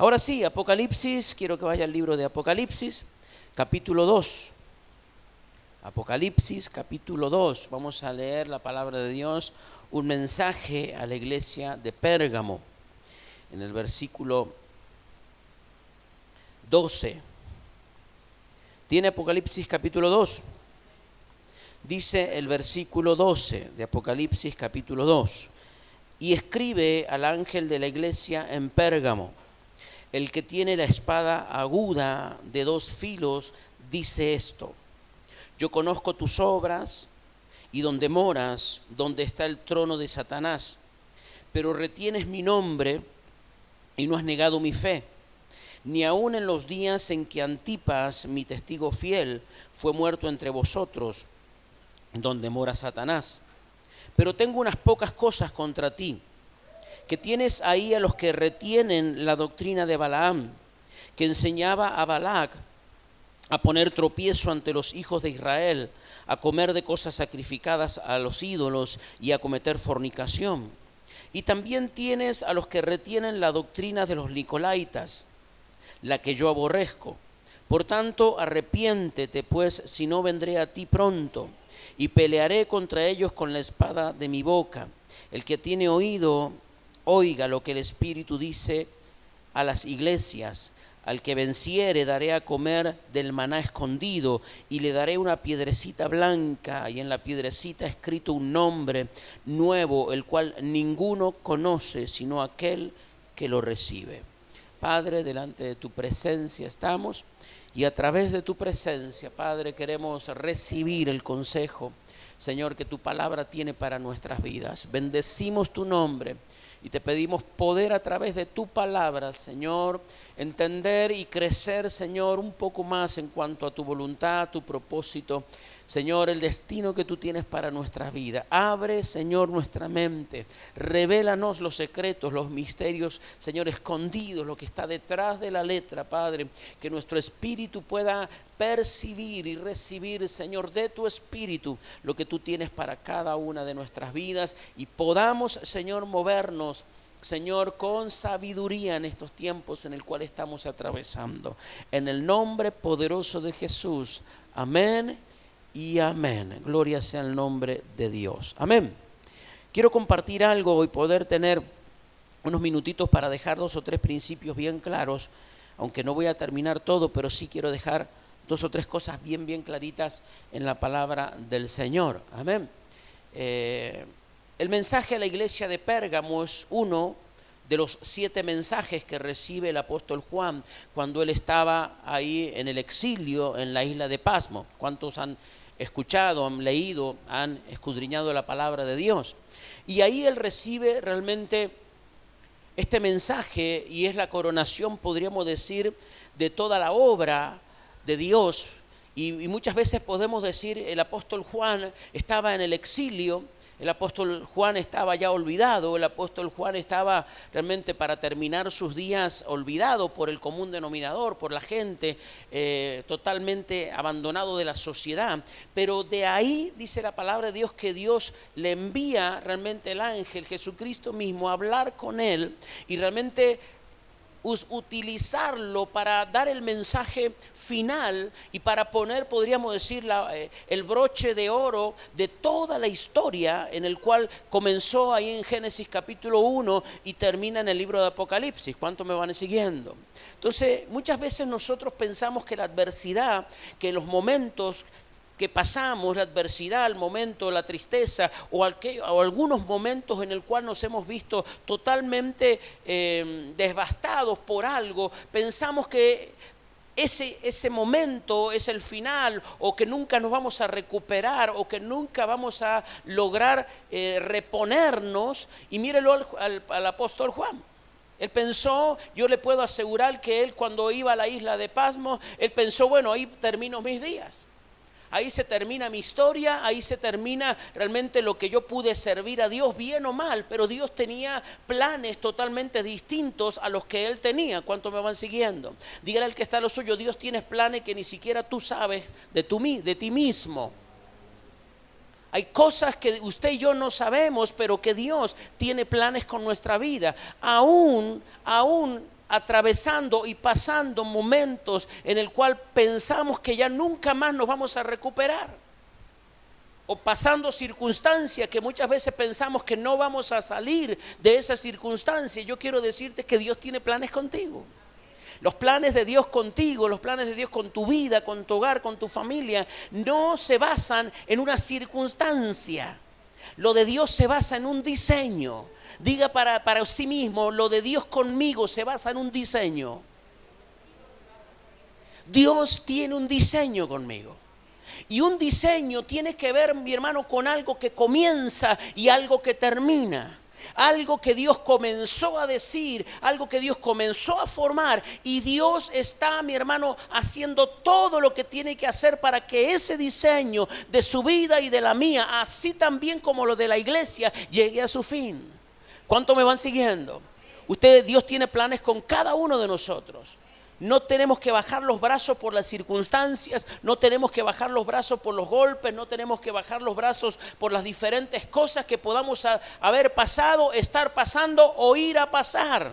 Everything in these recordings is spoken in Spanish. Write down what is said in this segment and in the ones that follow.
Ahora sí, Apocalipsis, quiero que vaya al libro de Apocalipsis, capítulo 2. Apocalipsis, capítulo 2. Vamos a leer la palabra de Dios, un mensaje a la iglesia de Pérgamo. En el versículo 12. ¿Tiene Apocalipsis capítulo 2? Dice el versículo 12 de Apocalipsis capítulo 2. Y escribe al ángel de la iglesia en Pérgamo, el que tiene la espada aguda de 2 filos, dice esto: yo conozco tus obras y donde moras, donde está el trono de Satanás, pero retienes mi nombre y no has negado mi fe, ni aun en los días en que Antipas, mi testigo fiel, fue muerto entre vosotros, donde mora Satanás. Pero tengo unas pocas cosas contra ti, que tienes ahí a los que retienen la doctrina de Balaam, que enseñaba a Balac a poner tropiezo ante los hijos de Israel, a comer de cosas sacrificadas a los ídolos y a cometer fornicación. Y también tienes a los que retienen la doctrina de los Nicolaitas, la que yo aborrezco. Por tanto, arrepiéntete, pues, si no vendré a ti pronto, y pelearé contra ellos con la espada de mi boca. El que tiene oído, oiga lo que el Espíritu dice a las iglesias. Al que venciere daré a comer del maná escondido, y le daré una piedrecita blanca, y en la piedrecita escrito un nombre nuevo, el cual ninguno conoce sino aquel que lo recibe. Padre, delante de tu presencia estamos, y a través de tu presencia, Padre, queremos recibir el consejo, Señor, que tu palabra tiene para nuestras vidas. Bendecimos tu nombre y te pedimos poder a través de tu palabra, Señor, entender y crecer, Señor, un poco más en cuanto a tu voluntad, tu propósito, Señor, el destino que tú tienes para nuestra vida. Abre, Señor, nuestra mente, revélanos los secretos, los misterios, Señor, escondidos, lo que está detrás de la letra, Padre, que nuestro espíritu pueda percibir y recibir, Señor, de tu espíritu, lo que tú tienes para cada una de nuestras vidas, y podamos, Señor, movernos, Señor, con sabiduría en estos tiempos en el cual estamos atravesando. En el nombre poderoso de Jesús. Amén y amén. Gloria sea el nombre de Dios. Amén. Quiero compartir algo y poder tener unos minutitos para dejar 2 o 3 principios bien claros, aunque no voy a terminar todo, pero sí quiero dejar 2 o 3 cosas bien claritas en la palabra del Señor. Amén. El mensaje a la iglesia de Pérgamo es uno de los 7 mensajes que recibe el apóstol Juan cuando él estaba ahí en el exilio en la isla de Pasmo. ¿Cuántos han escuchado, han leído, han escudriñado la palabra de Dios? Y ahí él recibe realmente este mensaje, y es la coronación, podríamos decir, de toda la obra de Dios. Y muchas veces podemos decir, el apóstol Juan estaba en el exilio, el apóstol Juan estaba ya olvidado, el apóstol Juan estaba realmente para terminar sus días olvidado por el común denominador, por la gente, totalmente abandonado de la sociedad. Pero de ahí dice la palabra de Dios que Dios le envía realmente el ángel, Jesucristo mismo, a hablar con él y realmente utilizarlo para dar el mensaje final y para poner, podríamos decir, el broche de oro de toda la historia, en el cual comenzó ahí en Génesis capítulo 1 y termina en el libro de Apocalipsis. ¿Cuántos me van siguiendo? Entonces, muchas veces nosotros pensamos que la adversidad, que los momentos que pasamos, la adversidad, el momento, la tristeza o algunos momentos en el cual nos hemos visto totalmente devastados por algo, pensamos que ese momento es el final, o que nunca nos vamos a recuperar, o que nunca vamos a lograr reponernos. Y mírelo al apóstol Juan. Él pensó, yo le puedo asegurar que él, cuando iba a la isla de Pasmo, él pensó, bueno, ahí termino mis días. Ahí se termina mi historia, ahí se termina realmente lo que yo pude servir a Dios, bien o mal, pero Dios tenía planes totalmente distintos a los que Él tenía. ¿Cuántos me van siguiendo? Dígale al que está a lo suyo, Dios tiene planes que ni siquiera tú sabes de ti mismo. Hay cosas que usted y yo no sabemos, pero que Dios tiene planes con nuestra vida. Aún atravesando y pasando momentos en el cual pensamos que ya nunca más nos vamos a recuperar, o pasando circunstancias que muchas veces pensamos que no vamos a salir de esas circunstancias. Yo quiero decirte que Dios tiene planes contigo. Los planes de Dios contigo, los planes de Dios con tu vida, con tu hogar, con tu familia, no se basan en una circunstancia. Lo de Dios se basa en un diseño. Diga para sí mismo: lo de Dios conmigo se basa en un diseño. Dios tiene un diseño conmigo. Y un diseño tiene que ver, mi hermano, con algo que comienza y algo que termina. Algo que Dios comenzó a decir, algo que Dios comenzó a formar, y Dios está, mi hermano, haciendo todo lo que tiene que hacer para que ese diseño de su vida y de la mía, así también como lo de la iglesia, llegue a su fin. ¿Cuánto me van siguiendo? Dios tiene planes con cada uno de nosotros. No tenemos que bajar los brazos por las circunstancias, no tenemos que bajar los brazos por los golpes, no tenemos que bajar los brazos por las diferentes cosas que podamos haber pasado, estar pasando o ir a pasar.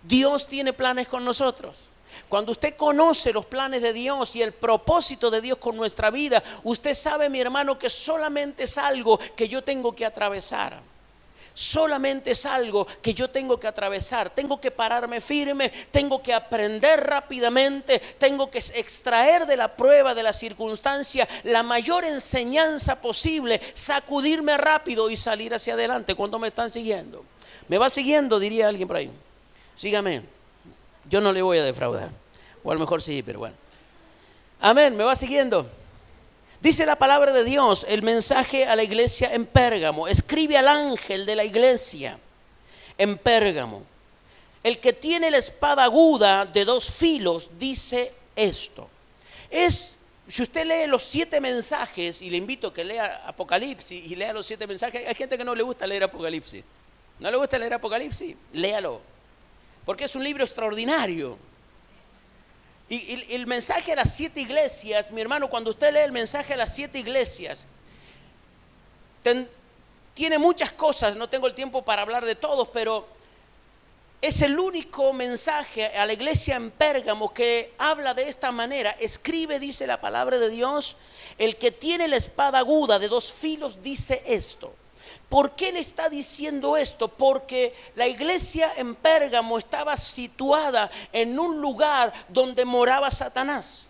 Dios tiene planes con nosotros. Cuando usted conoce los planes de Dios y el propósito de Dios con nuestra vida, usted sabe, mi hermano, que solamente es algo que yo tengo que atravesar. Solamente es algo que yo tengo que atravesar. Tengo que pararme firme, tengo que aprender rápidamente, tengo que extraer de la prueba, de la circunstancia, la mayor enseñanza posible, sacudirme rápido y salir hacia adelante. ¿Cuántos me están siguiendo? ¿Me va siguiendo? Diría alguien por ahí. Sígame, yo no le voy a defraudar. O a lo mejor sí, pero bueno. Amén, ¿me va siguiendo? Dice la palabra de Dios, el mensaje a la iglesia en Pérgamo. Escribe al ángel de la iglesia en Pérgamo: el que tiene la espada aguda de 2 filos dice esto. Si usted lee los 7 mensajes, y le invito a que lea Apocalipsis y lea los 7 mensajes. Hay gente que no le gusta leer Apocalipsis. ¿No le gusta leer Apocalipsis? Léalo, porque es un libro extraordinario. Y el mensaje a las 7 iglesias, mi hermano, cuando usted lee el mensaje a las 7 iglesias, tiene muchas cosas, no tengo el tiempo para hablar de todos, pero es el único mensaje a la iglesia en Pérgamo que habla de esta manera. Escribe, dice la palabra de Dios, el que tiene la espada aguda de 2 filos dice esto. ¿Por qué le está diciendo esto? Porque la iglesia en Pérgamo estaba situada en un lugar donde moraba Satanás.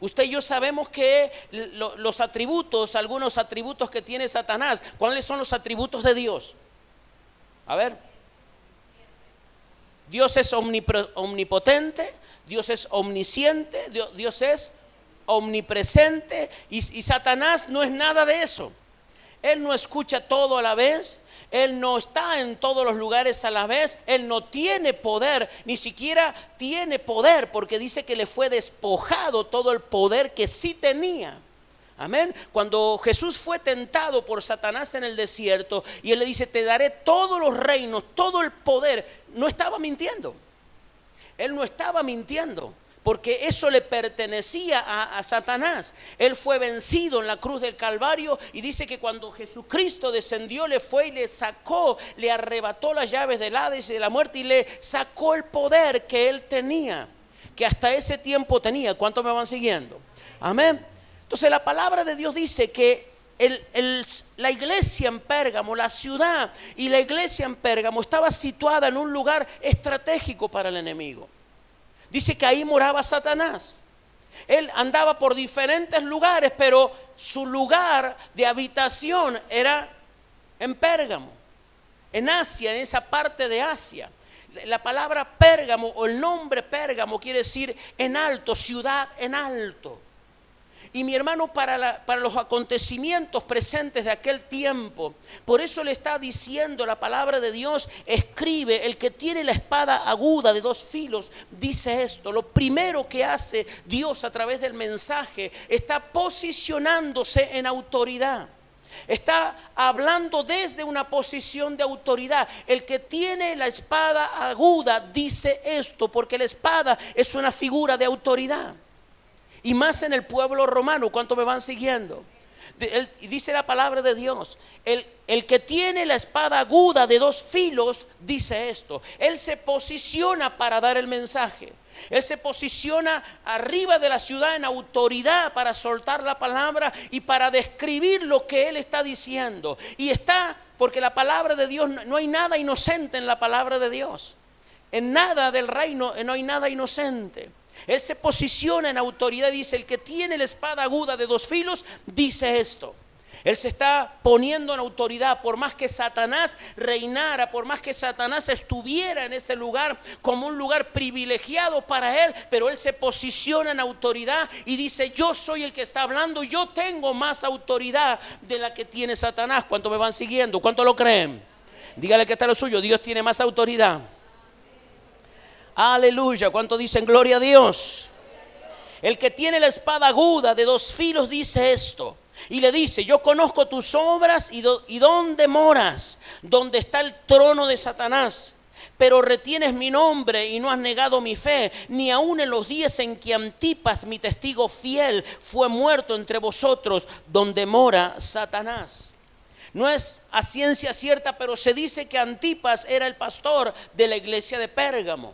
Usted y yo sabemos que los atributos, algunos atributos que tiene Satanás, ¿cuáles son los atributos de Dios? A ver. Dios es omnipotente, Dios es omnisciente, Dios es omnipresente, y Satanás no es nada de eso. Él no escucha todo a la vez, Él no está en todos los lugares a la vez, Él no tiene poder, ni siquiera tiene poder, porque dice que le fue despojado todo el poder que sí tenía. Amén. Cuando Jesús fue tentado por Satanás en el desierto y Él le dice: te daré todos los reinos, todo el poder, no estaba mintiendo. Él no estaba mintiendo, porque eso le pertenecía a Satanás. Él fue vencido en la cruz del Calvario, y dice que cuando Jesucristo descendió, le fue y le sacó, le arrebató las llaves del Hades y de la muerte, y le sacó el poder que él tenía, que hasta ese tiempo tenía. ¿Cuántos me van siguiendo? Amén. Entonces la palabra de Dios dice que la iglesia en Pérgamo, la ciudad y la iglesia en Pérgamo estaba situada en un lugar estratégico para el enemigo. Dice que ahí moraba Satanás. Él andaba por diferentes lugares, pero su lugar de habitación era en Pérgamo, en Asia, en esa parte de Asia. La palabra Pérgamo, o el nombre Pérgamo, quiere decir en alto, ciudad en alto. Y mi hermano, para los acontecimientos presentes de aquel tiempo, por eso le está diciendo la palabra de Dios: escribe, el que tiene la espada aguda de 2 filos dice esto. Lo primero que hace Dios a través del mensaje, está posicionándose en autoridad. Está hablando desde una posición de autoridad. El que tiene la espada aguda dice esto, porque la espada es una figura de autoridad. Y más en el pueblo romano. ¿Cuánto me van siguiendo? Dice la palabra de Dios, el que tiene la espada aguda de dos filos dice esto. Él se posiciona para dar el mensaje. Él se posiciona arriba de la ciudad en autoridad para soltar la palabra y para describir lo que él está diciendo. Y porque la palabra de Dios, no hay nada inocente en la palabra de Dios. En nada del reino no hay nada inocente. Él se posiciona en autoridad y dice, el que tiene la espada aguda de dos filos dice esto. Él se está poniendo en autoridad. Por más que Satanás reinara, por más que Satanás estuviera en ese lugar como un lugar privilegiado para él, pero él se posiciona en autoridad y dice, yo soy el que está hablando, yo tengo más autoridad de la que tiene Satanás. ¿Cuántos me van siguiendo? ¿Cuántos lo creen? Dígale que está lo suyo, Dios tiene más autoridad. Aleluya. ¿Cuántos dicen gloria a Dios? El que tiene la espada aguda de dos filos dice esto. Y le dice, yo conozco tus obras y dónde moras, donde está el trono de Satanás. Pero retienes mi nombre y no has negado mi fe, ni aun en los días en que Antipas, mi testigo fiel, fue muerto entre vosotros, donde mora Satanás. No es a ciencia cierta, pero se dice que Antipas era el pastor de la iglesia de Pérgamo.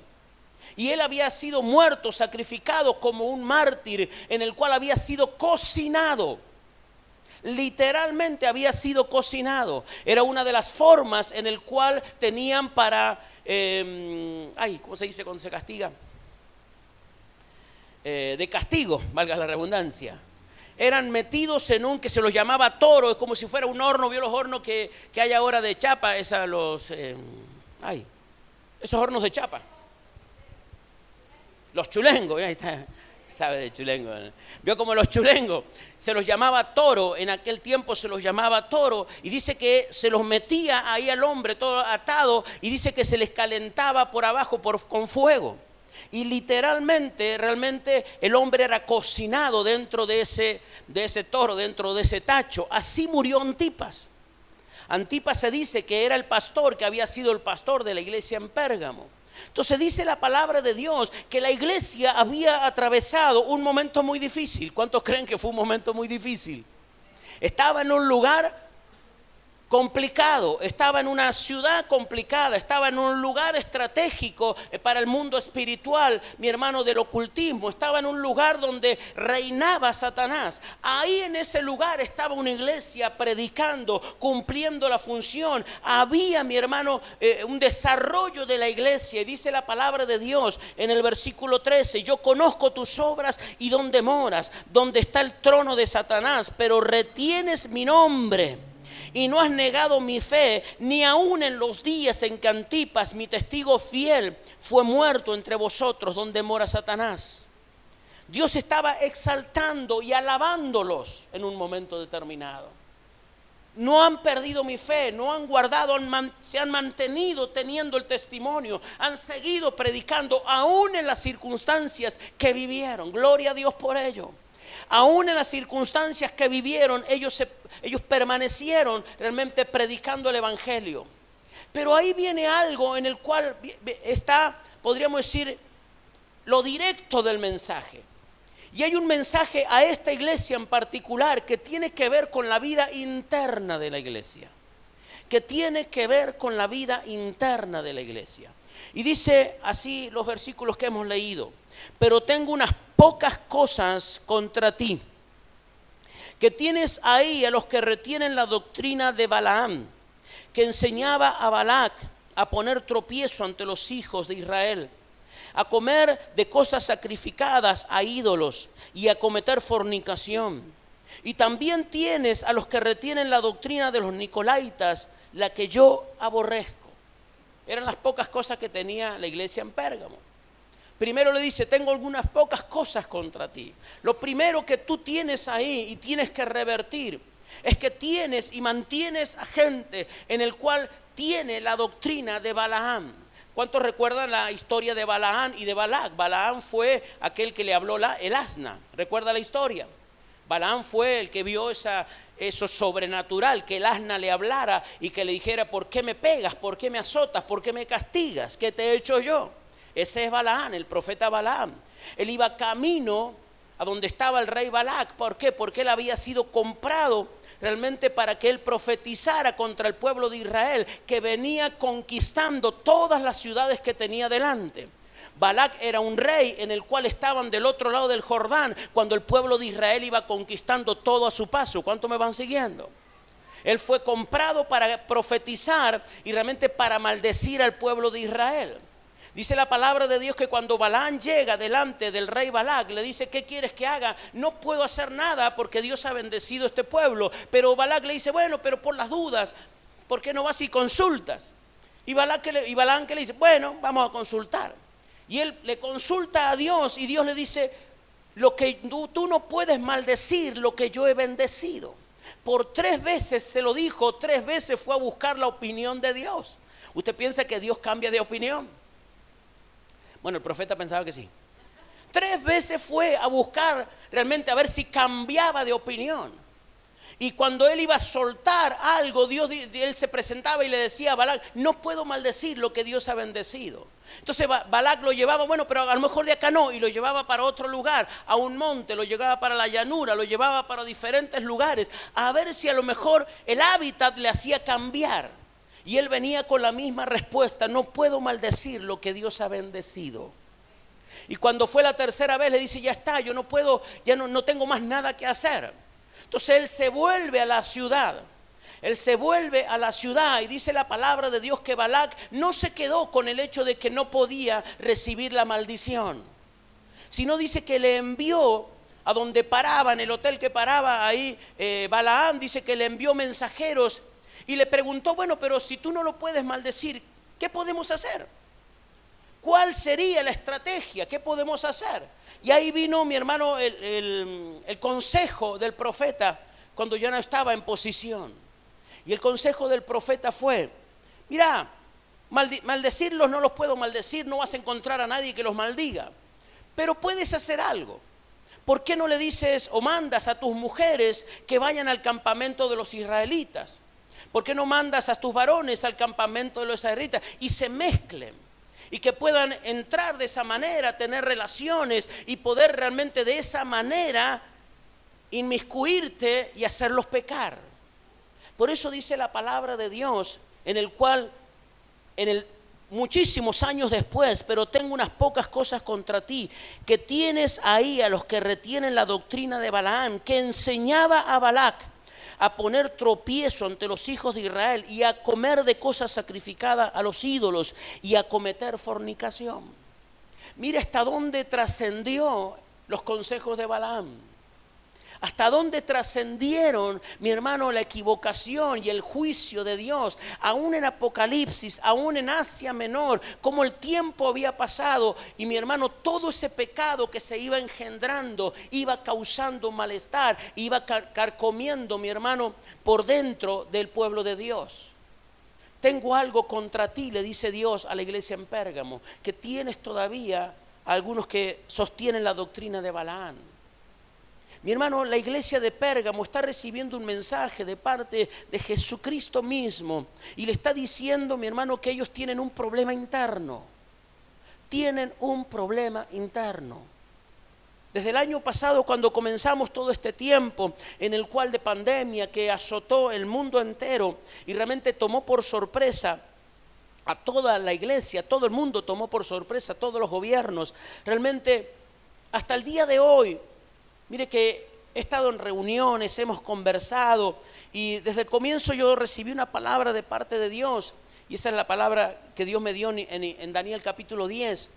Y él había sido muerto, sacrificado como un mártir, en el cual había sido cocinado. Literalmente había sido cocinado. Era una de las formas en el cual tenían para, ¿cómo se dice cuando se castiga? De castigo, valga la redundancia. Eran metidos en un que se los llamaba toro, es como si fuera un horno. ¿Vio los hornos que hay ahora de chapa? Esos hornos de chapa. Los chulengos, ahí está. Sabe de chulengo, ¿no? Vio como los chulengos se los llamaba toro, en aquel tiempo se los llamaba toro, y dice que se los metía ahí al hombre todo atado, y dice que se les calentaba por abajo con fuego, y literalmente, realmente el hombre era cocinado dentro de ese toro, dentro de ese tacho. Así murió Antipas. Antipas se dice que era el pastor, que había sido el pastor de la iglesia en Pérgamo. Entonces dice la palabra de Dios que la iglesia había atravesado un momento muy difícil. ¿Cuántos creen que fue un momento muy difícil? Estaba en un lugar complicado, estaba en una ciudad complicada, estaba en un lugar estratégico para el mundo espiritual, mi hermano, del ocultismo. Estaba en un lugar donde reinaba Satanás. Ahí en ese lugar estaba una iglesia predicando, cumpliendo la función. Había, mi hermano, un desarrollo de la iglesia. Y dice la palabra de Dios en el versículo 13, yo conozco tus obras y dónde moras, donde está el trono de Satanás, pero retienes mi nombre y no has negado mi fe, ni aun en los días en que Antipas, mi testigo fiel, fue muerto entre vosotros, donde mora Satanás. Dios estaba exaltando y alabándolos en un momento determinado. No han perdido mi fe, no han guardado, se han mantenido teniendo el testimonio, han seguido predicando aún en las circunstancias que vivieron. Gloria a Dios por ello. Aún en las circunstancias que vivieron, ellos permanecieron realmente predicando el evangelio. Pero ahí viene algo en el cual está, podríamos decir, lo directo del mensaje. Y hay un mensaje a esta iglesia en particular que tiene que ver con la vida interna de la iglesia. Que tiene que ver con la vida interna de la iglesia. Y dice así los versículos que hemos leído: pero tengo unas pocas cosas contra ti, que tienes ahí a los que retienen la doctrina de Balaam, que enseñaba a Balac a poner tropiezo ante los hijos de Israel, a comer de cosas sacrificadas a ídolos y a cometer fornicación. Y también tienes a los que retienen la doctrina de los nicolaitas, la que yo aborrezco. Eran las pocas cosas que tenía la iglesia en Pérgamo. Primero le dice, tengo algunas pocas cosas contra ti. Lo primero que tú tienes ahí y tienes que revertir es que tienes y mantienes a gente en el cual tiene la doctrina de Balaam. ¿Cuántos recuerdan la historia de Balaam y de Balac? Balaam fue aquel que le habló el asna. ¿Recuerda la historia? Balaam fue el que vio eso sobrenatural, que el asna le hablara y que le dijera, ¿por qué me pegas? ¿Por qué me azotas? ¿Por qué me castigas? ¿Qué te he hecho yo? Ese es Balaam, el profeta Balaam. Él iba camino a donde estaba el rey Balac. ¿Por qué? Porque él había sido comprado realmente para que él profetizara contra el pueblo de Israel, que venía conquistando todas las ciudades que tenía delante. Balac era un rey en el cual estaban del otro lado del Jordán cuando el pueblo de Israel iba conquistando todo a su paso. ¿Cuánto me van siguiendo? Él fue comprado para profetizar y realmente para maldecir al pueblo de Israel. Dice la palabra de Dios que cuando Balaam llega delante del rey Balac, le dice: ¿qué quieres que haga? No puedo hacer nada porque Dios ha bendecido este pueblo. Pero Balac le dice: bueno, pero por las dudas, ¿por qué no vas y consultas? Y Balaam que le dice: bueno, vamos a consultar. Y él le consulta a Dios y Dios le dice: lo que tú no puedes maldecir lo que yo he bendecido. Por 3 veces se lo dijo, 3 veces fue a buscar la opinión de Dios. ¿Usted piensa que Dios cambia de opinión? Bueno, el profeta pensaba que sí. 3 veces fue a buscar realmente a ver si cambiaba de opinión. Y cuando él iba a soltar algo, él se presentaba y le decía a Balac: no puedo maldecir lo que Dios ha bendecido. Entonces Balac lo llevaba: bueno, pero a lo mejor de acá no, y lo llevaba para otro lugar, a un monte, lo llevaba para la llanura, lo llevaba para diferentes lugares, a ver si a lo mejor el hábitat le hacía cambiar. Y él venía con la misma respuesta: no puedo maldecir lo que Dios ha bendecido. Y cuando fue la 3ª vez le dice: ya está, yo no puedo, ya no tengo más nada que hacer. Entonces él se vuelve a la ciudad. Él se vuelve a la ciudad y dice la palabra de Dios que Balac no se quedó con el hecho de que no podía recibir la maldición, sino dice que le envió a donde paraba, en el hotel que paraba ahí Balaam, dice que le envió mensajeros y le preguntó: bueno, pero si tú no lo puedes maldecir, ¿qué podemos hacer? ¿Cuál sería la estrategia? ¿Qué podemos hacer? Y ahí vino, mi hermano, el consejo del profeta cuando yo no estaba en posición. Y el consejo del profeta fue: mira, maldecirlos no los puedo maldecir, no vas a encontrar a nadie que los maldiga. Pero puedes hacer algo. ¿Por qué no le dices o mandas a tus mujeres que vayan al campamento de los israelitas? ¿Por qué no mandas a tus varones al campamento de los israelitas y se mezclen? Y que puedan entrar de esa manera, tener relaciones y poder realmente de esa manera inmiscuirte y hacerlos pecar. Por eso dice la palabra de Dios, en el cual, muchísimos años después, pero tengo unas pocas cosas contra ti, que tienes ahí a los que retienen la doctrina de Balaam, que enseñaba a Balac a poner tropiezo ante los hijos de Israel y a comer de cosas sacrificadas a los ídolos y a cometer fornicación. Mira hasta dónde trascendió los consejos de Balaam. Hasta dónde trascendieron, mi hermano, la equivocación y el juicio de Dios, aún en Apocalipsis, aún en Asia Menor, como el tiempo había pasado y, mi hermano, todo ese pecado que se iba engendrando, iba causando malestar, iba carcomiendo, mi hermano, por dentro del pueblo de Dios. Tengo algo contra ti, le dice Dios a la iglesia en Pérgamo, que tienes todavía algunos que sostienen la doctrina de Balaam. Mi hermano, la iglesia de Pérgamo está recibiendo un mensaje de parte de Jesucristo mismo y le está diciendo, mi hermano, que ellos tienen un problema interno. Tienen un problema interno. Desde el año pasado, cuando comenzamos todo este tiempo en el cual de pandemia que azotó el mundo entero y realmente tomó por sorpresa a toda la iglesia, todo el mundo tomó por sorpresa, todos los gobiernos, realmente hasta el día de hoy. Mire que he estado en reuniones, hemos conversado y desde el comienzo yo recibí una palabra de parte de Dios y esa es la palabra que Dios me dio en Daniel capítulo 10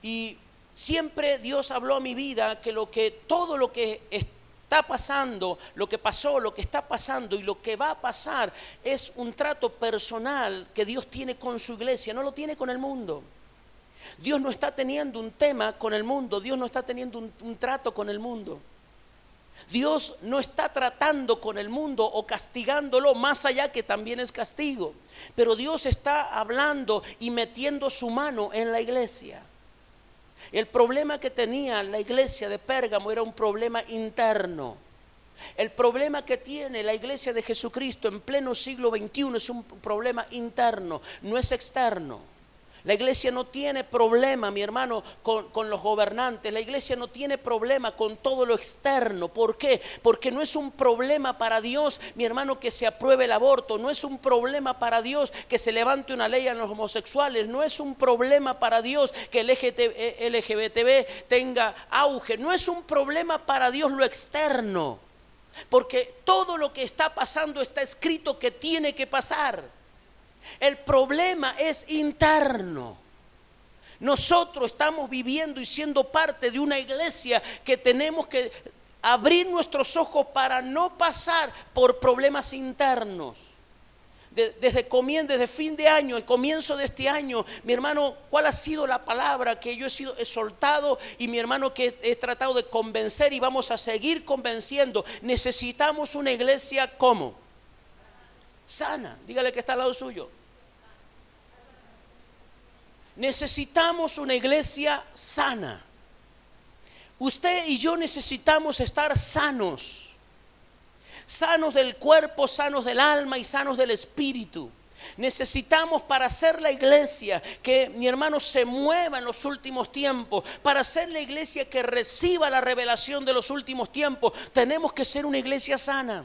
y siempre Dios habló a mi vida que todo lo que está pasando, lo que pasó, lo que está pasando y lo que va a pasar es un trato personal que Dios tiene con su iglesia, no lo tiene con el mundo. Dios no está teniendo un tema con el mundo, Dios no está teniendo un trato con el mundo. Dios no está tratando con el mundo o castigándolo, más allá que también es castigo. Pero Dios está hablando y metiendo su mano en la iglesia. El problema que tenía la iglesia de Pérgamo era un problema interno. El problema que tiene la iglesia de Jesucristo en pleno siglo XXI es un problema interno, no es externo. La iglesia no tiene problema, mi hermano, con los gobernantes. La iglesia no tiene problema con todo lo externo. ¿Por qué? Porque no es un problema para Dios, mi hermano, que se apruebe el aborto. No es un problema para Dios que se levante una ley a los homosexuales. No es un problema para Dios que el LGBTB tenga auge. No es un problema para Dios lo externo. Porque todo lo que está pasando está escrito que tiene que pasar. El problema es interno. Nosotros estamos viviendo y siendo parte de una iglesia que tenemos que abrir nuestros ojos para no pasar por problemas internos. Desde fin de año, el comienzo de este año, mi hermano, ¿cuál ha sido la palabra que yo he soltado? Y mi hermano, que he tratado de convencer y vamos a seguir convenciendo. Necesitamos una iglesia ¿cómo? Sana. Dígale que está al lado suyo. Necesitamos una iglesia sana. Usted y yo necesitamos estar sanos. Sanos del cuerpo, sanos del alma y sanos del espíritu. Necesitamos, para ser la iglesia que, mi hermano, se mueva en los últimos tiempos, para ser la iglesia que reciba la revelación de los últimos tiempos, tenemos que ser una iglesia sana.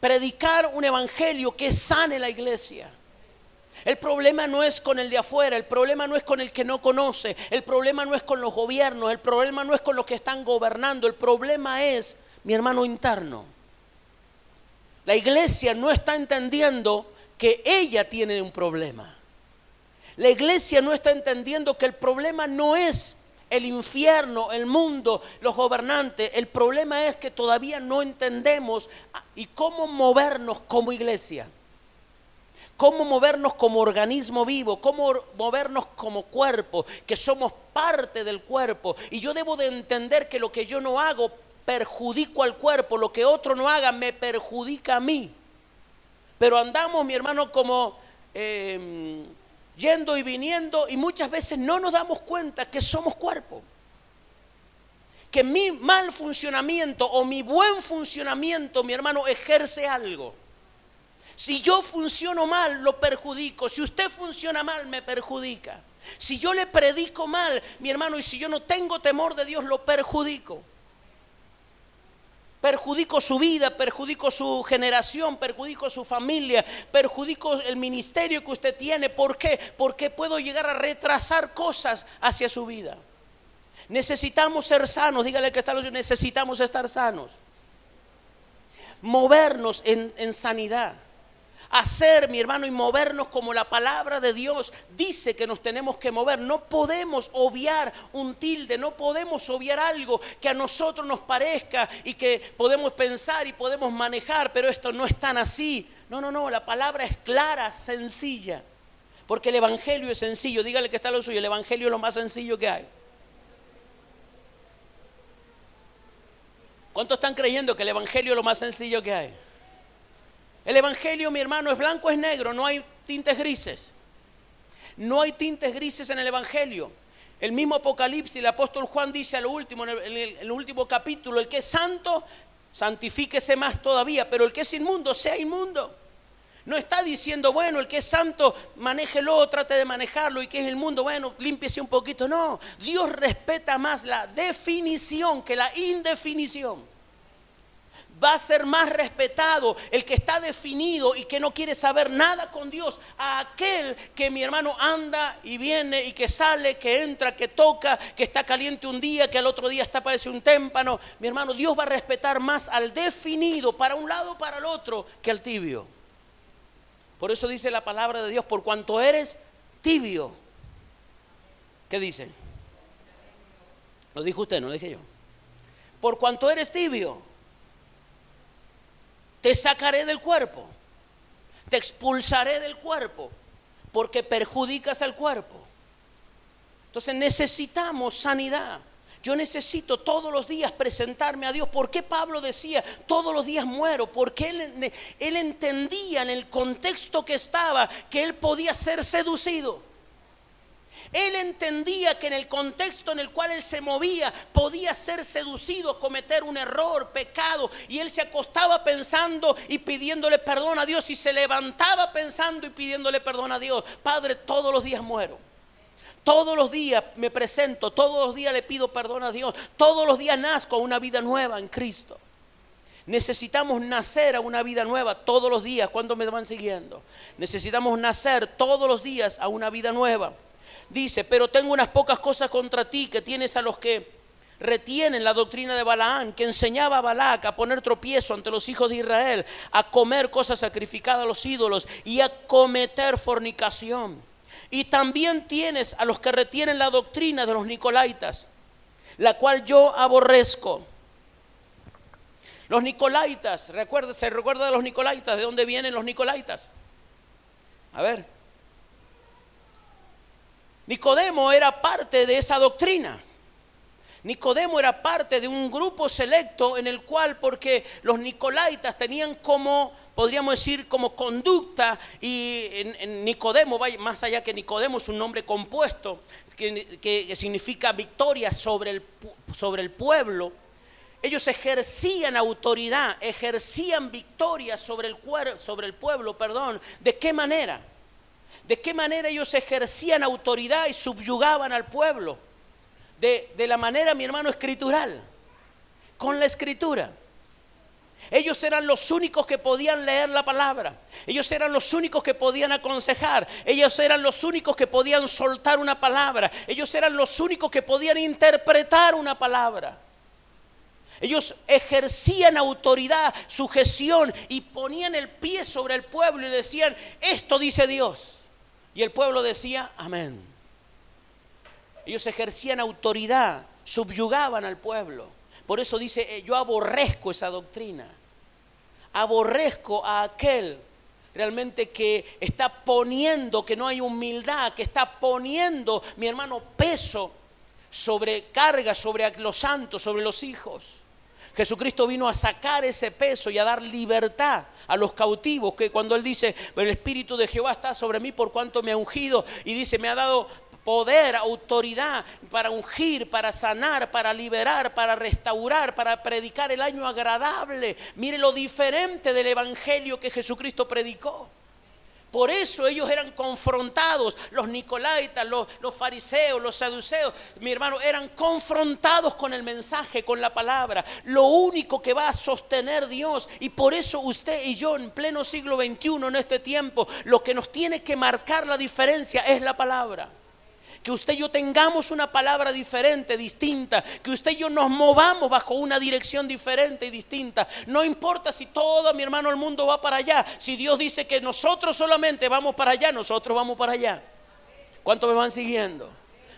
Predicar un evangelio que sane la iglesia. El problema no es con el de afuera, el problema no es con el que no conoce, el problema no es con los gobiernos, el problema no es con los que están gobernando, el problema es, mi hermano, interno. La iglesia no está entendiendo que ella tiene un problema. La iglesia no está entendiendo que el problema no es el infierno, el mundo, los gobernantes. El problema es que todavía no entendemos y cómo movernos como iglesia. Cómo movernos como organismo vivo, cómo movernos como cuerpo, que somos parte del cuerpo. Y yo debo de entender que lo que yo no hago perjudico al cuerpo, lo que otro no haga me perjudica a mí. Pero andamos, mi hermano, como yendo y viniendo, y muchas veces no nos damos cuenta que somos cuerpo. Que mi mal funcionamiento o mi buen funcionamiento, mi hermano, ejerce algo. Si yo funciono mal, lo perjudico. Si usted funciona mal, me perjudica. Si yo le predico mal, mi hermano, y si yo no tengo temor de Dios, lo perjudico. Perjudico su vida, perjudico su generación, perjudico su familia, perjudico el ministerio que usted tiene. ¿Por qué? Porque puedo llegar a retrasar cosas hacia su vida. Necesitamos ser sanos. Dígale que necesitamos estar sanos. Movernos en sanidad. Hacer, mi hermano, y movernos como la palabra de Dios dice que nos tenemos que mover. No podemos obviar un tilde, no podemos obviar algo que a nosotros nos parezca y que podemos pensar y podemos manejar, pero esto no es tan así. No, la palabra es clara, sencilla, porque el evangelio es sencillo. Dígale que está lo suyo, el evangelio es lo más sencillo que hay. ¿Cuántos están creyendo que el evangelio es lo más sencillo que hay? El evangelio, mi hermano, es blanco, es negro, no hay tintes grises. No hay tintes grises en el evangelio. El mismo Apocalipsis, el apóstol Juan dice a lo último, en el último capítulo: el que es santo, santifíquese más todavía, pero el que es inmundo, sea inmundo. No está diciendo, bueno, el que es santo, manéjelo, trate de manejarlo, y que es inmundo, bueno, límpiese un poquito. No, Dios respeta más la definición que la indefinición. Va a ser más respetado el que está definido y que no quiere saber nada con Dios, a aquel que, mi hermano, anda y viene y que sale, que entra, que toca, que está caliente un día, que al otro día está parece un témpano. Mi hermano, Dios va a respetar más al definido para un lado o para el otro que al tibio. Por eso dice la palabra de Dios: por cuanto eres tibio. ¿Qué dice? Lo dijo usted, no lo dije yo. Por cuanto eres tibio, te sacaré del cuerpo, te expulsaré del cuerpo, porque perjudicas al cuerpo. Entonces necesitamos sanidad. Yo necesito todos los días presentarme a Dios. ¿Por qué Pablo decía todos los días muero? Porque él entendía en el contexto que estaba que él podía ser seducido. Él entendía que en el contexto en el cual él se movía podía ser seducido, cometer un error, pecado, y él se acostaba pensando y pidiéndole perdón a Dios, y se levantaba pensando y pidiéndole perdón a Dios. Padre, todos los días muero, todos los días me presento, todos los días le pido perdón a Dios, todos los días nazco a una vida nueva en Cristo. Necesitamos nacer a una vida nueva todos los días. ¿Cuántos me van siguiendo? Necesitamos nacer todos los días a una vida nueva. Dice, pero tengo unas pocas cosas contra ti, que tienes a los que retienen la doctrina de Balaam, que enseñaba a Balac a poner tropiezo ante los hijos de Israel, a comer cosas sacrificadas a los ídolos y a cometer fornicación. Y también tienes a los que retienen la doctrina de los nicolaitas, la cual yo aborrezco. Los nicolaitas, ¿se recuerda de los nicolaitas? ¿De dónde vienen los nicolaitas? A ver. Nicodemo era parte de esa doctrina. Nicodemo era parte de un grupo selecto en el cual, porque los nicolaitas tenían como, podríamos decir, como conducta, y en Nicodemo, más allá que Nicodemo es un nombre compuesto, que significa victoria sobre el pueblo. Ellos ejercían autoridad, ejercían victoria sobre el pueblo. ¿De qué manera? ¿De qué manera ellos ejercían autoridad y subyugaban al pueblo? De la manera, mi hermano, escritural, con la escritura. Ellos eran los únicos que podían leer la palabra. Ellos eran los únicos que podían aconsejar. Ellos eran los únicos que podían soltar una palabra. Ellos eran los únicos que podían interpretar una palabra. Ellos ejercían autoridad, sujeción, y ponían el pie sobre el pueblo y decían, esto dice Dios. Y el pueblo decía, amén. Ellos ejercían autoridad, subyugaban al pueblo. Por eso dice, yo aborrezco esa doctrina. Aborrezco a aquel realmente que está poniendo, que no hay humildad, que está poniendo, mi hermano, peso sobre carga, sobre los santos, sobre los hijos. Jesucristo vino a sacar ese peso y a dar libertad a los cautivos, que cuando Él dice, el Espíritu de Jehová está sobre mí por cuanto me ha ungido, y dice, me ha dado poder, autoridad para ungir, para sanar, para liberar, para restaurar, para predicar el año agradable. Mire lo diferente del evangelio que Jesucristo predicó. Por eso ellos eran confrontados, los nicolaitas, los fariseos, los saduceos, mi hermano, eran confrontados con el mensaje, con la palabra. Lo único que va a sostener Dios, y por eso usted y yo en pleno siglo XXI, en este tiempo, lo que nos tiene que marcar la diferencia es la palabra. Que usted y yo tengamos una palabra diferente, distinta. Que usted y yo nos movamos bajo una dirección diferente y distinta. No importa si todo, mi hermano, el mundo va para allá. Si Dios dice que nosotros solamente vamos para allá, nosotros vamos para allá. ¿Cuántos me van siguiendo?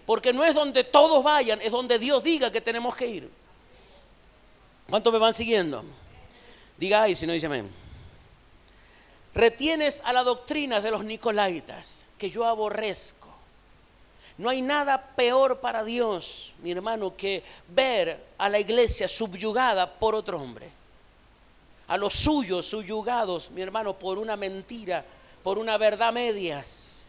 Porque no es donde todos vayan, es donde Dios diga que tenemos que ir. ¿Cuántos me van siguiendo? Diga ay, si no dice amén. Retienes a la doctrina de los nicolaitas, que yo aborrezco. No hay nada peor para Dios, mi hermano, que ver a la iglesia subyugada por otro hombre. A los suyos subyugados, mi hermano, por una mentira, por una verdad medias.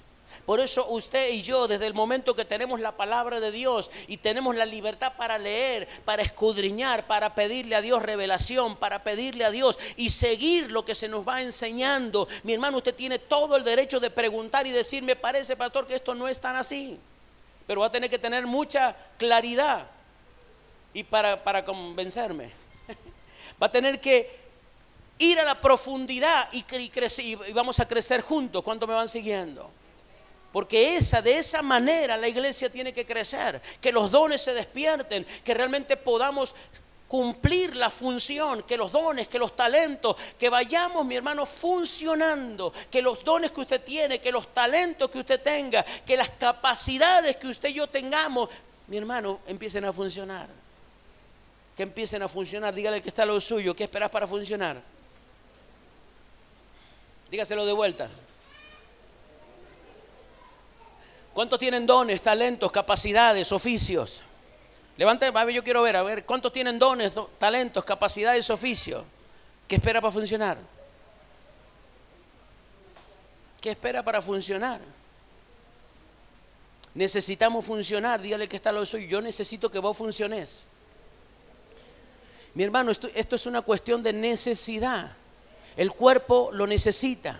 Por eso usted y yo, desde el momento que tenemos la palabra de Dios y tenemos la libertad para leer, para escudriñar, para pedirle a Dios revelación, para pedirle a Dios y seguir lo que se nos va enseñando, mi hermano, usted tiene todo el derecho de preguntar y decir, me parece, pastor, que esto no es tan así. Pero va a tener que tener mucha claridad y para convencerme. Va a tener que ir a la profundidad y vamos a crecer juntos. ¿Cuántos me van siguiendo? Porque de esa manera la iglesia tiene que crecer, que los dones se despierten, que realmente podamos cumplir la función, que los dones, que los talentos, que vayamos, mi hermano, funcionando, que los dones que usted tiene, que los talentos que usted tenga, que las capacidades que usted y yo tengamos, mi hermano, empiecen a funcionar. Que empiecen a funcionar. Dígale que está lo suyo, ¿qué esperas para funcionar? Dígaselo de vuelta. ¿Cuántos tienen dones, talentos, capacidades, oficios? Levante, a ver, yo quiero ver, ¿cuántos tienen dones, talentos, capacidades, oficios? ¿Qué espera para funcionar? ¿Qué espera para funcionar? Necesitamos funcionar. Dígale que está lo soy. Yo necesito que vos funciones. Mi hermano, esto es una cuestión de necesidad. El cuerpo lo necesita.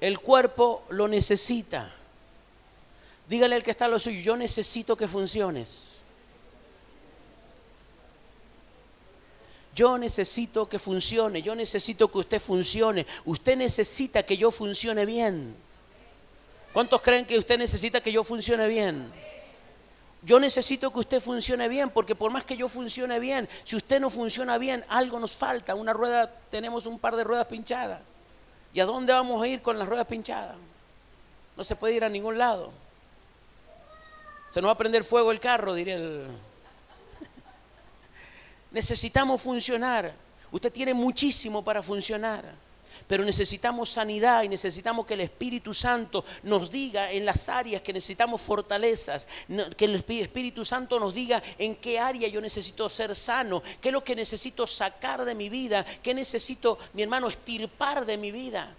El cuerpo lo necesita. Dígale al que está lo suyo, yo necesito que funciones. Yo necesito que funcione, yo necesito que usted funcione. Usted necesita que yo funcione bien. ¿Cuántos creen que usted necesita que yo funcione bien? Yo necesito que usted funcione bien, porque por más que yo funcione bien, si usted no funciona bien, algo nos falta. Una rueda, tenemos un par de ruedas pinchadas. ¿Y a dónde vamos a ir con las ruedas pinchadas? No se puede ir a ningún lado. Se nos va a prender fuego el carro, diría el... Necesitamos funcionar. Usted tiene muchísimo para funcionar, pero necesitamos sanidad y necesitamos que el Espíritu Santo nos diga en las áreas que necesitamos fortalezas, que el Espíritu Santo nos diga en qué área yo necesito ser sano, qué es lo que necesito sacar de mi vida, qué necesito, mi hermano, extirpar de mi vida.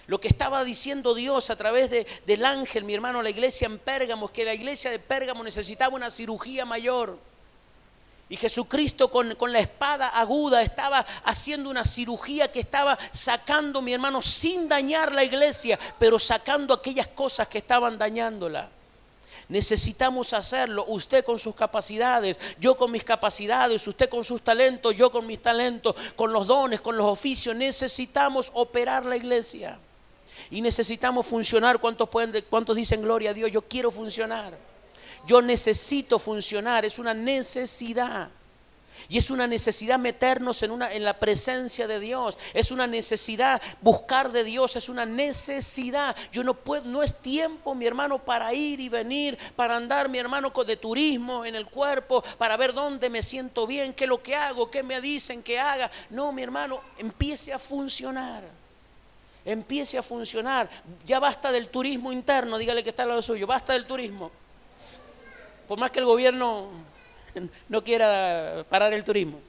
Lo que estaba diciendo Dios a través del ángel, mi hermano, a la iglesia en Pérgamo, que la iglesia de Pérgamo necesitaba una cirugía mayor. Y Jesucristo con la espada aguda estaba haciendo una cirugía que estaba sacando, mi hermano, sin dañar la iglesia, pero sacando aquellas cosas que estaban dañándola. Necesitamos hacerlo, usted con sus capacidades, yo con mis capacidades, usted con sus talentos, yo con mis talentos, con los dones, con los oficios. Necesitamos operar la iglesia y necesitamos funcionar. ¿Cuántos dicen gloria a Dios? Yo quiero funcionar. Yo necesito funcionar, es una necesidad. Y es una necesidad meternos en la presencia de Dios. Es una necesidad buscar de Dios, es una necesidad. No es tiempo, mi hermano, para ir y venir, para andar, mi hermano, de turismo en el cuerpo, para ver dónde me siento bien, qué es lo que hago, qué me dicen que haga. No, mi hermano, empiece a funcionar. Empiece a funcionar. Ya basta del turismo interno, dígale que está al lado suyo, basta del turismo. Por más que el gobierno no quiera parar el turismo.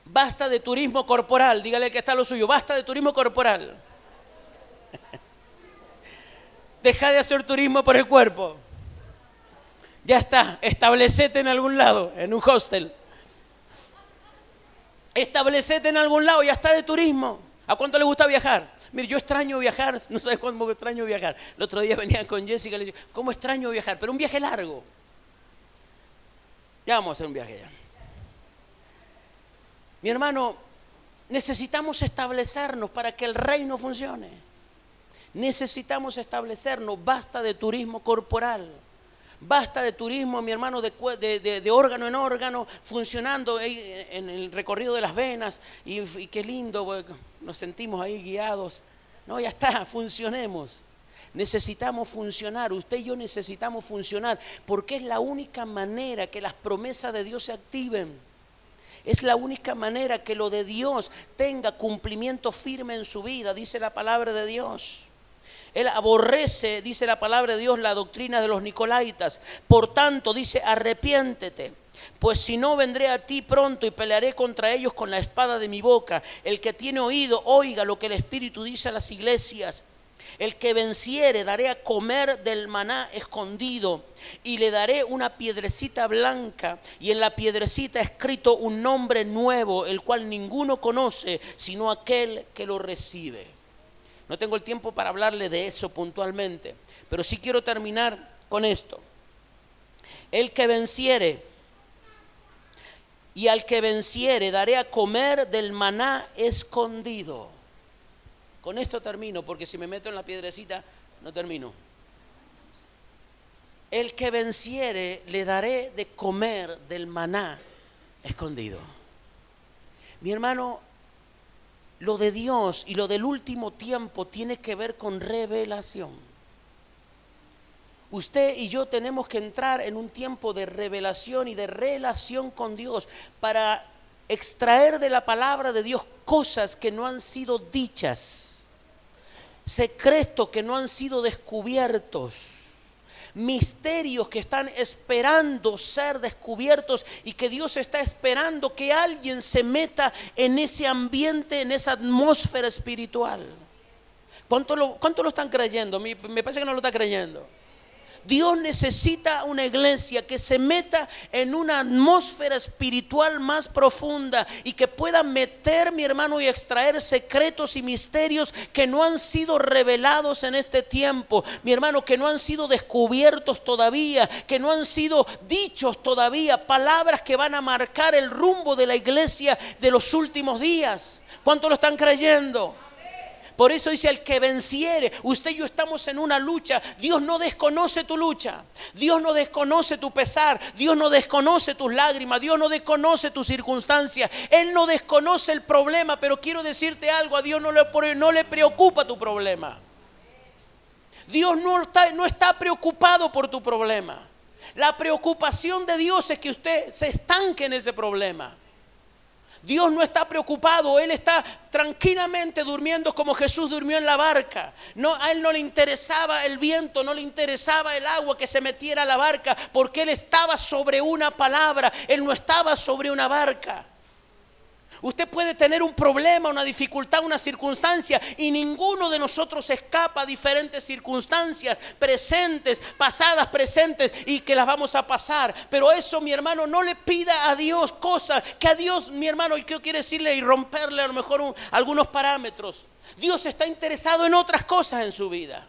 Basta de turismo corporal, dígale que está lo suyo, basta de turismo corporal. Deja de hacer turismo por el cuerpo. Ya está, establecete en algún lado, en un hostel. Establecete en algún lado, ya está de turismo. ¿A cuánto le gusta viajar? Mire, yo extraño viajar, no sabes cómo extraño viajar. El otro día venía con Jessica y le dije, ¿cómo extraño viajar? Pero un viaje largo. Ya vamos a hacer un viaje ya. Mi hermano, necesitamos establecernos para que el reino funcione. Necesitamos establecernos, basta de turismo corporal. Basta de turismo, mi hermano, de órgano en órgano, funcionando en el recorrido de las venas. Y qué lindo, nos sentimos ahí guiados. No, ya está, funcionemos. Necesitamos funcionar, usted y yo necesitamos funcionar, porque es la única manera que las promesas de Dios se activen. Es la única manera que lo de Dios tenga cumplimiento firme en su vida, dice la palabra de Dios. Él aborrece, dice la palabra de Dios, la doctrina de los nicolaitas. Por tanto, dice, arrepiéntete, pues si no, vendré a ti pronto y pelearé contra ellos con la espada de mi boca. El que tiene oído, oiga lo que el Espíritu dice a las iglesias. El que venciere, daré a comer del maná escondido, y le daré una piedrecita blanca, y en la piedrecita escrito un nombre nuevo, el cual ninguno conoce, sino aquel que lo recibe. No tengo el tiempo para hablarle de eso puntualmente, pero sí quiero terminar con esto. El que venciere, y al que venciere daré a comer del maná escondido. Con esto termino, porque si me meto en la piedrecita no termino. El que venciere le daré de comer del maná escondido. Mi hermano, lo de Dios y lo del último tiempo tiene que ver con revelación. Usted y yo tenemos que entrar en un tiempo de revelación y de relación con Dios para extraer de la palabra de Dios cosas que no han sido dichas, secretos que no han sido descubiertos, misterios que están esperando ser descubiertos y que Dios está esperando que alguien se meta en ese ambiente, en esa atmósfera espiritual. ¿Cuánto lo están creyendo? Me parece que no lo está creyendo. Dios necesita una iglesia que se meta en una atmósfera espiritual más profunda y que pueda meter, mi hermano, y extraer secretos y misterios que no han sido revelados en este tiempo, mi hermano, que no han sido descubiertos todavía, que no han sido dichos todavía, palabras que van a marcar el rumbo de la iglesia de los últimos días. ¿Cuánto lo están creyendo? Por eso dice: el que venciere. Usted y yo estamos en una lucha. Dios no desconoce tu lucha. Dios no desconoce tu pesar. Dios no desconoce tus lágrimas. Dios no desconoce tus circunstancias. Él no desconoce el problema. Pero quiero decirte algo: a Dios no le preocupa tu problema. Dios no está preocupado por tu problema. La preocupación de Dios es que usted se estanque en ese problema. Dios no está preocupado, Él está tranquilamente durmiendo como Jesús durmió en la barca. A Él no le interesaba el viento, no le interesaba el agua que se metiera a la barca, porque Él estaba sobre una palabra, Él no estaba sobre una barca. Usted puede tener un problema, una dificultad, una circunstancia, y ninguno de nosotros escapa a diferentes circunstancias presentes, pasadas, presentes, y que las vamos a pasar. Pero eso, mi hermano, no le pida a Dios cosas que a Dios, mi hermano, y ¿qué quiere decirle? Y romperle a lo mejor algunos parámetros. Dios está interesado en otras cosas en su vida.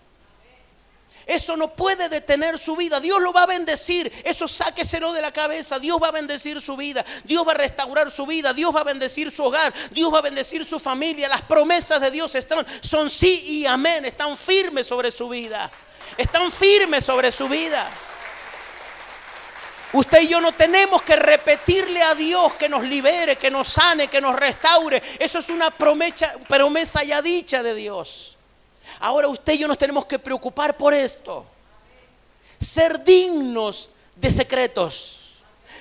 Eso no puede detener su vida. Dios lo va a bendecir. Eso sáqueselo de la cabeza. Dios va a bendecir su vida. Dios va a restaurar su vida. Dios va a bendecir su hogar. Dios va a bendecir su familia. Las promesas de Dios son sí y amén. Están firmes sobre su vida. Están firmes sobre su vida. Usted y yo no tenemos que repetirle a Dios que nos libere, que nos sane, que nos restaure. Eso es una promesa ya dicha de Dios. Ahora usted y yo nos tenemos que preocupar por esto. Ser dignos de secretos.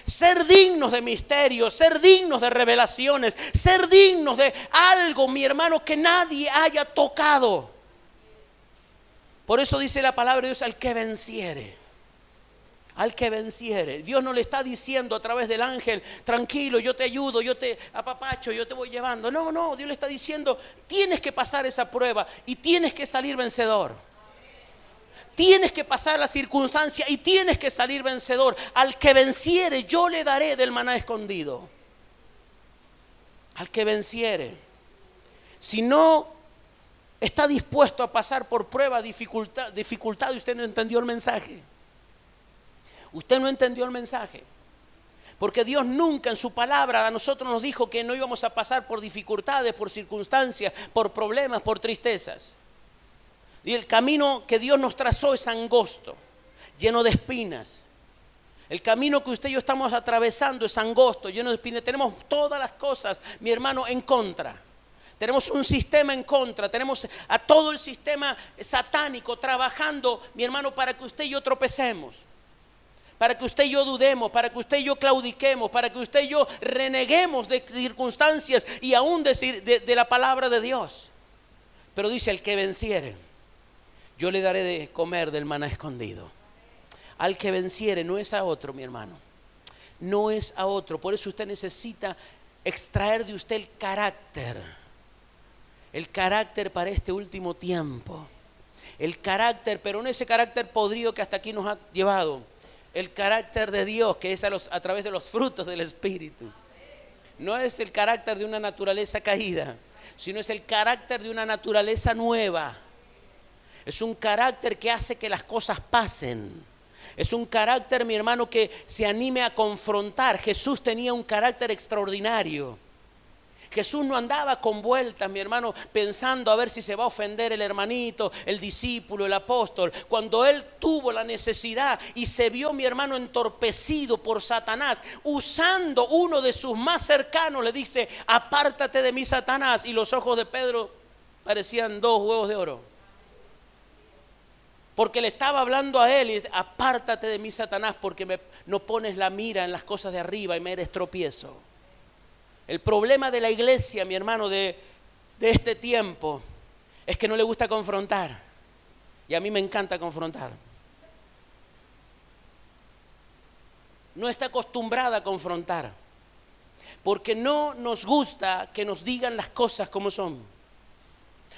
Ser dignos de misterios. Ser dignos de revelaciones. Ser dignos de algo, mi hermano, que nadie haya tocado. Por eso dice la palabra de Dios: al que venciere. Al que venciere. Dios no le está diciendo a través del ángel: tranquilo, yo te ayudo, yo te apapacho, yo te voy llevando. No, Dios le está diciendo: tienes que pasar esa prueba y tienes que salir vencedor. Tienes que pasar la circunstancia y tienes que salir vencedor. Al que venciere, yo le daré del maná escondido. Al que venciere. Si no está dispuesto a pasar por prueba, dificultad, y usted no entendió el mensaje. Usted no entendió el mensaje. Porque Dios nunca en su palabra a nosotros nos dijo que no íbamos a pasar por dificultades, por circunstancias, por problemas, por tristezas. Y el camino que Dios nos trazó es angosto, lleno de espinas. El camino que usted y yo estamos atravesando es angosto, lleno de espinas. Tenemos todas las cosas, mi hermano, en contra. Tenemos un sistema en contra, tenemos a todo el sistema satánico trabajando, mi hermano, para que usted y yo tropecemos. Para que usted y yo dudemos, para que usted y yo claudiquemos, para que usted y yo reneguemos de circunstancias y aún de la palabra de Dios. Pero dice: el que venciere, yo le daré de comer del maná escondido. Al que venciere, no es a otro, mi hermano. No es a otro. Por eso usted necesita extraer de usted el carácter. El carácter para este último tiempo. El carácter, pero no ese carácter podrido que hasta aquí nos ha llevado. El carácter de Dios, que es a través de los frutos del Espíritu. No es el carácter de una naturaleza caída, sino es el carácter de una naturaleza nueva. Es un carácter que hace que las cosas pasen. Es un carácter, mi hermano, que se anime a confrontar. Jesús tenía un carácter extraordinario. Jesús no andaba con vueltas, mi hermano, pensando a ver si se va a ofender el hermanito, el discípulo, el apóstol. Cuando él tuvo la necesidad y se vio, mi hermano, entorpecido por Satanás, usando uno de sus más cercanos, le dice: apártate de mí, Satanás. Y los ojos de Pedro parecían 2 huevos de oro. Porque le estaba hablando a él y dice: apártate de mí, Satanás, porque no pones la mira en las cosas de arriba y me eres tropiezo. El problema de la iglesia, mi hermano, de este tiempo, es que no le gusta confrontar. Y a mí me encanta confrontar. No está acostumbrada a confrontar. Porque no nos gusta que nos digan las cosas como son.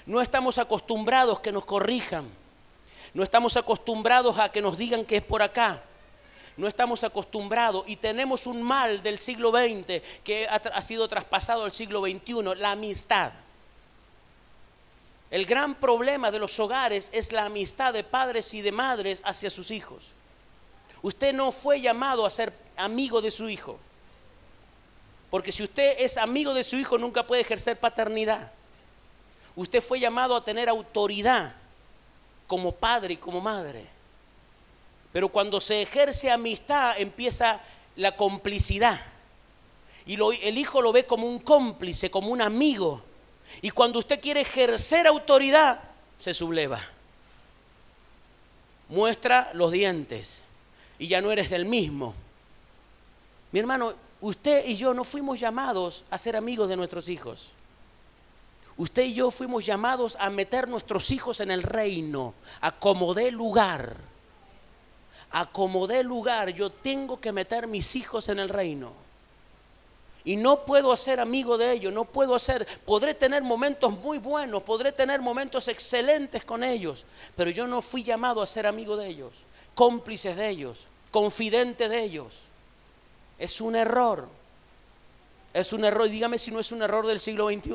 No estamos acostumbrados a que nos corrijan. No estamos acostumbrados a que nos digan que es por acá. No estamos acostumbrados y tenemos un mal del siglo XX que ha sido traspasado al siglo XXI, la amistad. El gran problema de los hogares es la amistad de padres y de madres hacia sus hijos. Usted no fue llamado a ser amigo de su hijo, porque si usted es amigo de su hijo nunca puede ejercer paternidad. Usted fue llamado a tener autoridad como padre y como madre. Pero cuando se ejerce amistad empieza la complicidad. Y el hijo lo ve como un cómplice, como un amigo. Y cuando usted quiere ejercer autoridad, se subleva. Muestra los dientes y ya no eres del mismo. Mi hermano, usted y yo no fuimos llamados a ser amigos de nuestros hijos. Usted y yo fuimos llamados a meter nuestros hijos en el reino, a como dé lugar. A como dé lugar, yo tengo que meter mis hijos en el reino. Y no puedo ser amigo de ellos, podré tener momentos muy buenos, podré tener momentos excelentes con ellos, pero yo no fui llamado a ser amigo de ellos, cómplices de ellos, confidente de ellos. Es un error, y dígame si no es un error del siglo XXI.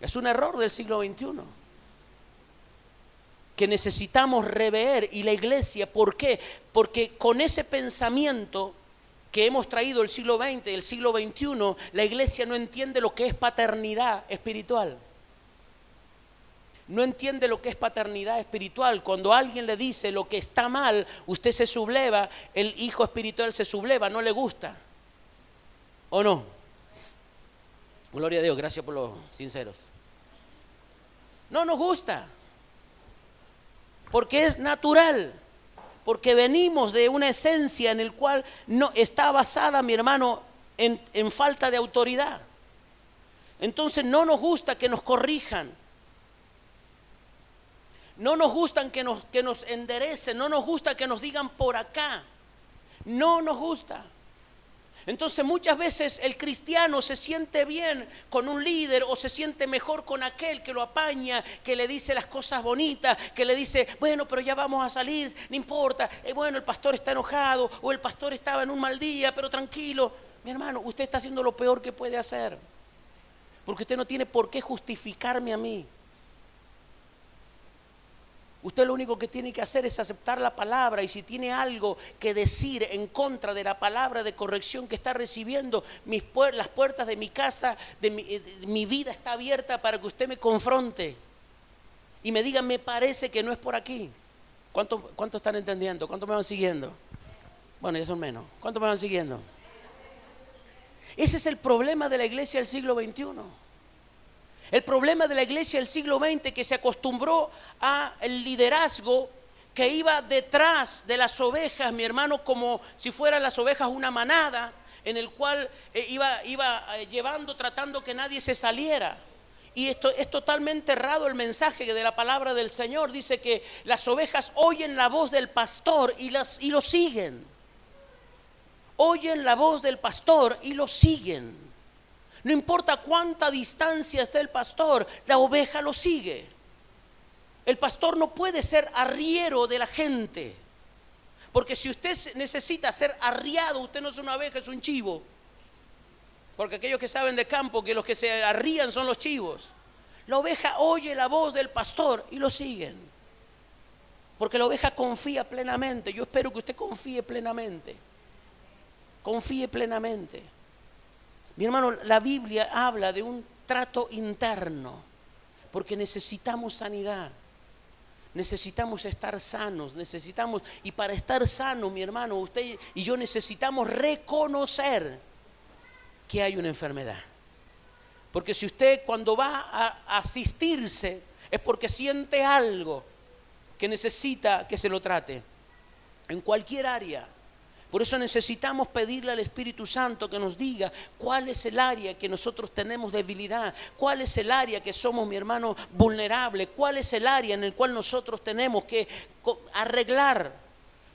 Es un error del siglo XXI. Que necesitamos rever, y la iglesia, ¿por qué? Porque con ese pensamiento que hemos traído el siglo XX y el siglo XXI, la iglesia no entiende lo que es paternidad espiritual. No entiende lo que es paternidad espiritual. Cuando alguien le dice lo que está mal, usted se subleva, el hijo espiritual se subleva, no le gusta. ¿O no? Gloria a Dios, gracias por los sinceros. No nos gusta. Porque es natural, porque venimos de una esencia en el cual no está basada, mi hermano, en falta de autoridad. Entonces no nos gusta que nos corrijan, no nos gusta que nos enderecen, no nos gusta que nos digan por acá, no nos gusta. Entonces muchas veces el cristiano se siente bien con un líder o se siente mejor con aquel que lo apaña, que le dice las cosas bonitas, que le dice, bueno, pero ya vamos a salir, no importa, bueno, el pastor está enojado o el pastor estaba en un mal día, pero tranquilo. Mi hermano, usted está haciendo lo peor que puede hacer, porque usted no tiene por qué justificarme a mí. Usted lo único que tiene que hacer es aceptar la palabra, y si tiene algo que decir en contra de la palabra de corrección que está recibiendo, las puertas de mi casa, de mi vida está abierta para que usted me confronte y me diga, me parece que no es por aquí. ¿Cuántos están entendiendo? ¿Cuántos me van siguiendo? Bueno, ya son menos. ¿Cuántos me van siguiendo? Ese es el problema de la iglesia del siglo XXI. El problema de la iglesia del siglo XX, que se acostumbró al liderazgo que iba detrás de las ovejas, mi hermano, como si fueran las ovejas una manada, en el cual iba llevando, tratando que nadie se saliera. Y esto es totalmente errado el mensaje de la palabra del Señor. Dice que las ovejas oyen la voz del pastor y lo siguen. Oyen la voz del pastor y lo siguen. No importa cuánta distancia esté el pastor, la oveja lo sigue. El pastor no puede ser arriero de la gente, porque si usted necesita ser arriado, usted no es una oveja, es un chivo. Porque aquellos que saben de campo, que los que se arrían son los chivos. La oveja oye la voz del pastor y lo siguen, porque la oveja confía plenamente. Yo espero que usted confíe plenamente. Confíe plenamente. Mi hermano, la Biblia habla de un trato interno, porque necesitamos sanidad, necesitamos estar sanos, y para estar sano, mi hermano, usted y yo necesitamos reconocer que hay una enfermedad. Porque si usted cuando va a asistirse es porque siente algo que necesita que se lo trate, en cualquier área. Por eso necesitamos pedirle al Espíritu Santo que nos diga cuál es el área que nosotros tenemos debilidad, cuál es el área que somos, mi hermano, vulnerable, cuál es el área en el cual nosotros tenemos que arreglar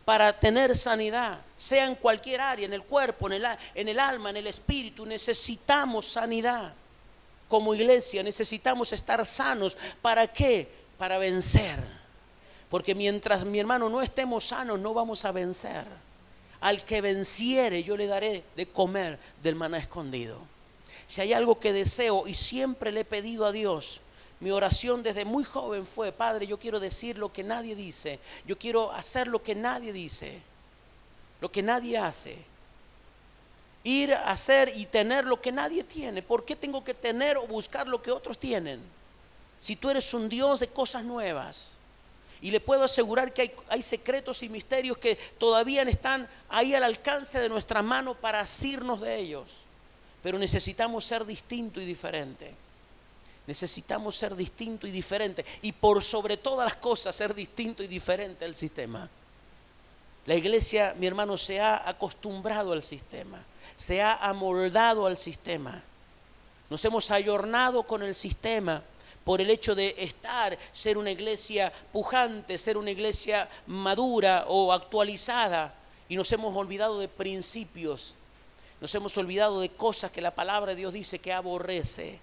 para tener sanidad, sea en cualquier área, en el cuerpo, en el alma, en el espíritu. Necesitamos sanidad. como iglesia necesitamos estar sanos. ¿Para qué? Para vencer. Porque mientras, mi hermano, no estemos sanos, no vamos a vencer. Al que venciere, yo le daré de comer del maná escondido. Si hay algo que deseo y siempre le he pedido a Dios, mi oración desde muy joven fue: Padre, yo quiero decir lo que nadie dice. Yo quiero hacer lo que nadie dice, lo que nadie hace. Ir a hacer y tener lo que nadie tiene. ¿Por qué tengo que tener o buscar lo que otros tienen? Si tú eres un Dios de cosas nuevas. Y le puedo asegurar que hay secretos y misterios que todavía están ahí al alcance de nuestra mano para asirnos de ellos. Pero necesitamos ser distinto y diferente. Necesitamos ser distinto y diferente. Y por sobre todas las cosas, ser distinto y diferente al sistema. La iglesia, mi hermano, se ha acostumbrado al sistema. Se ha amoldado al sistema. Nos hemos ayornado con el sistema. Por el hecho de ser una iglesia pujante, ser una iglesia madura o actualizada, y nos hemos olvidado de principios, nos hemos olvidado de cosas que la palabra de Dios dice que aborrece,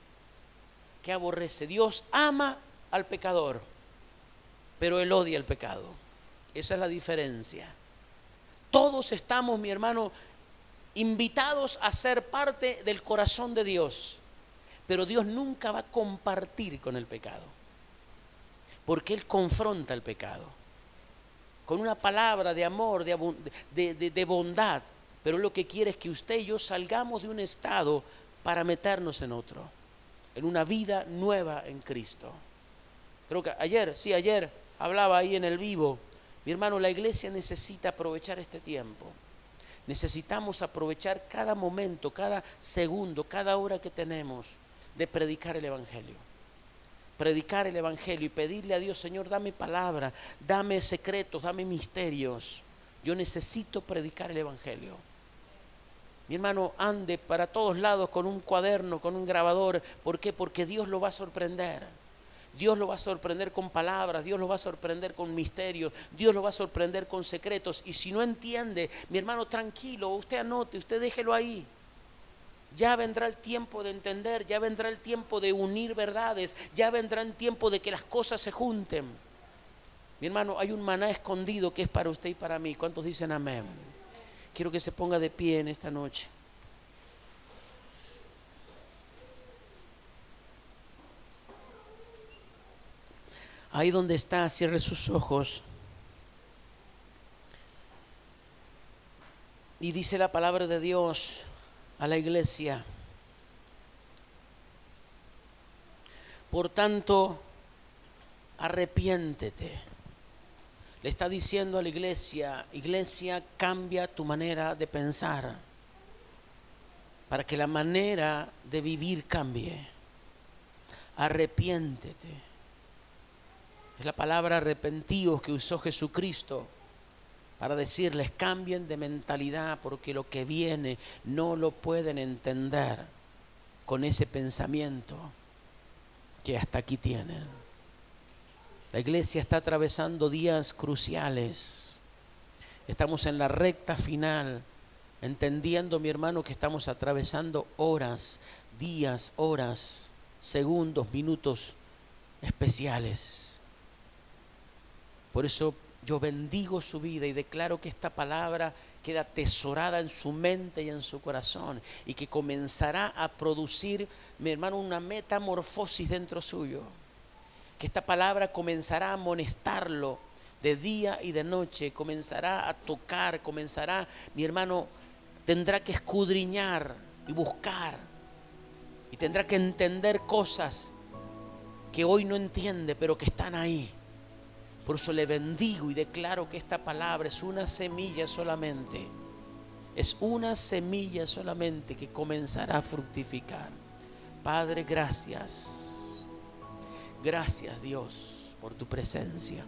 Dios ama al pecador, pero Él odia el pecado. Esa es la diferencia. Todos estamos, mi hermano, invitados a ser parte del corazón de Dios. Pero Dios nunca va a compartir con el pecado, porque Él confronta el pecado con una palabra de amor, de bondad. Pero lo que quiere es que usted y yo salgamos de un estado para meternos en otro, en una vida nueva en Cristo. Creo que ayer hablaba ahí en el vivo. Mi hermano, la iglesia necesita aprovechar este tiempo. Necesitamos aprovechar cada momento, cada segundo, cada hora que tenemos de predicar el Evangelio. Predicar el Evangelio y pedirle a Dios: Señor, dame palabra, dame secretos, dame misterios. Yo necesito predicar el Evangelio. Mi hermano, ande para todos lados con un cuaderno, con un grabador. ¿Por qué? Porque Dios lo va a sorprender. Dios lo va a sorprender con palabras, Dios lo va a sorprender con misterios, Dios lo va a sorprender con secretos. Y si no entiende, mi hermano, tranquilo, usted anote, usted déjelo ahí. Ya vendrá el tiempo de entender, ya vendrá el tiempo de unir verdades, ya vendrá el tiempo de que las cosas se junten. Mi hermano, hay un maná escondido que es para usted y para mí. ¿Cuántos dicen amén? Quiero que se ponga de pie en esta noche. Ahí donde está, cierre sus ojos. Y dice la palabra de Dios a la iglesia: por tanto, arrepiéntete. Le está diciendo a la iglesia: iglesia, cambia tu manera de pensar para que la manera de vivir cambie. Arrepiéntete. Es la palabra arrepentíos que usó Jesucristo para decirles: cambien de mentalidad, porque lo que viene no lo pueden entender con ese pensamiento que hasta aquí tienen. La iglesia está atravesando días cruciales. Estamos en la recta final, entendiendo, mi hermano, que estamos atravesando horas, días, horas, segundos, minutos especiales. Por eso yo bendigo su vida y declaro que esta palabra queda atesorada en su mente y en su corazón, y que comenzará a producir, mi hermano, una metamorfosis dentro suyo. Que esta palabra comenzará a amonestarlo de día y de noche, comenzará a tocar, comenzará, mi hermano, tendrá que escudriñar y buscar, y tendrá que entender cosas que hoy no entiende, pero que están ahí. Por eso le bendigo y declaro que esta palabra es una semilla solamente. Es una semilla solamente que comenzará a fructificar. Padre, gracias. Gracias, Dios, por tu presencia.